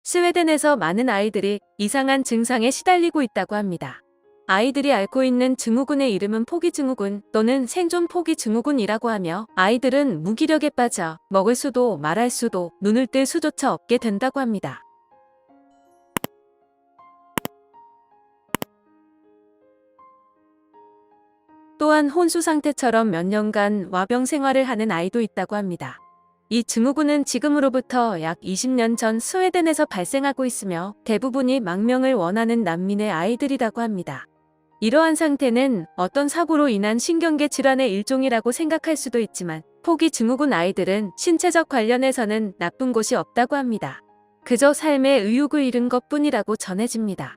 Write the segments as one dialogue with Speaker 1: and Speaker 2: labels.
Speaker 1: 스웨덴에서 많은 아이들이 이상한 증상에 시달리고 있다고 합니다. 아이들이 앓고 있는 증후군의 이름은 포기증후군 또는 생존 포기증후군이라고 하며 아이들은 무기력에 빠져 먹을 수도 말할 수도 눈을 뜰 수조차 없게 된다고 합니다. 또한 혼수 상태처럼 몇 년간 와병 생활을 하는 아이도 있다고 합니다. 이 증후군은 지금으로부터 약 20년 전 스웨덴에서 발생하고 있으며 대부분이 망명을 원하는 난민의 아이들이라고 합니다. 이러한 상태는 어떤 사고로 인한 신경계 질환의 일종이라고 생각할 수도 있지만 포기 증후군 아이들은 신체적 관련해서는 나쁜 곳이 없다고 합니다. 그저 삶의 의욕을 잃은 것뿐이라고 전해집니다.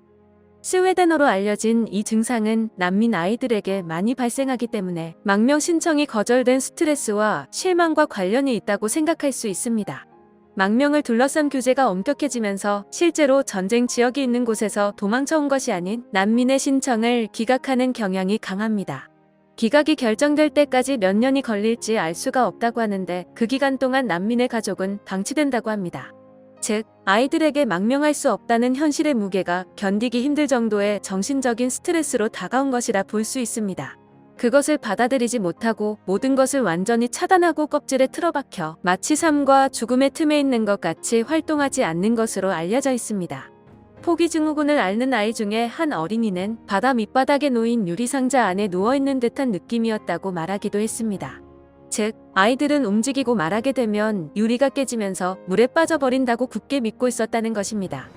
Speaker 1: 스웨덴어로 알려진 이 증상은 난민 아이들에게 많이 발생하기 때문에 망명 신청이 거절된 스트레스와 실망과 관련이 있다고 생각할 수 있습니다. 망명을 둘러싼 규제가 엄격해지면서 실제로 전쟁 지역이 있는 곳에서 도망쳐온 것이 아닌 난민의 신청을 기각하는 경향이 강합니다. 기각이 결정될 때까지 몇 년이 걸릴지 알 수가 없다고 하는데 그 기간 동안 난민의 가족은 방치된다고 합니다. 즉, 아이들에게 망명할 수 없다는 현실의 무게가 견디기 힘들 정도의 정신적인 스트레스로 다가온 것이라 볼 수 있습니다. 그것을 받아들이지 못하고 모든 것을 완전히 차단하고 껍질에 틀어박혀 마치 삶과 죽음의 틈에 있는 것 같이 활동하지 않는 것으로 알려져 있습니다. 포기증후군을 앓는 아이 중에 한 어린이는 바다 밑바닥에 놓인 유리상자 안에 누워있는 듯한 느낌이었다고 말하기도 했습니다. 즉, 아이들은 움직이고 말하게 되면 유리가 깨지면서 물에 빠져버린다고 굳게 믿고 있었다는 것입니다.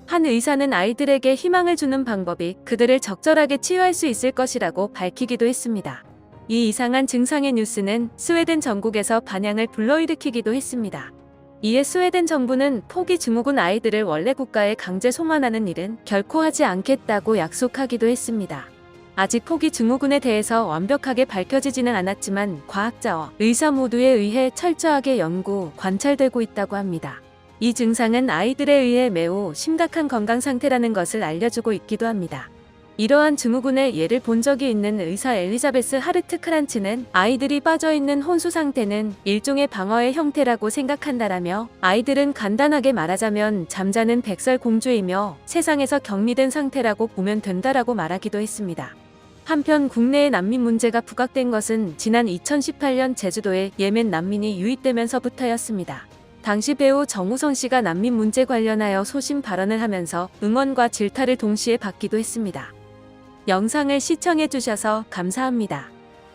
Speaker 1: 한 의사는 아이들에게 희망을 주는 방법이 그들을 적절하게 치유할 수 있을 것이라고 밝히기도 했습니다. 이 이상한 증상의 뉴스는 스웨덴 전국에서 반향을 불러일으키기도 했습니다. 이에 스웨덴 정부는 포기 증후군 아이들을 원래 국가에 강제 송환하는 일은 결코 하지 않겠다고 약속하기도 했습니다. 아직 포기 증후군에 대해서 완벽하게 밝혀지지는 않았지만 과학자와 의사 모두에 의해 철저하게 연구, 관찰되고 있다고 합니다. 이 증상은 아이들에 의해 매우 심각한 건강 상태라는 것을 알려주고 있기도 합니다. 이러한 증후군의 예를 본 적이 있는 의사 엘리자베스 하르트 크란츠는 아이들이 빠져있는 혼수 상태는 일종의 방어의 형태라고 생각한다라며 아이들은 간단하게 말하자면 잠자는 백설공주이며 세상에서 격리된 상태라고 보면 된다라고 말하기도 했습니다. 한편 국내의 난민 문제가 부각된 것은 지난 2018년 제주도에 예멘 난민이 유입되면서부터였습니다. 당시 배우 정우성 씨가 난민 문제 관련하여 소신 발언을 하면서 응원과 질타를 동시에 받기도 했습니다. 영상을 시청해주셔서 감사합니다.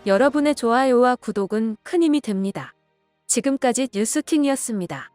Speaker 1: 여러분의 좋아요와 구독은 큰 힘이 됩니다. 지금까지 뉴스킹이었습니다.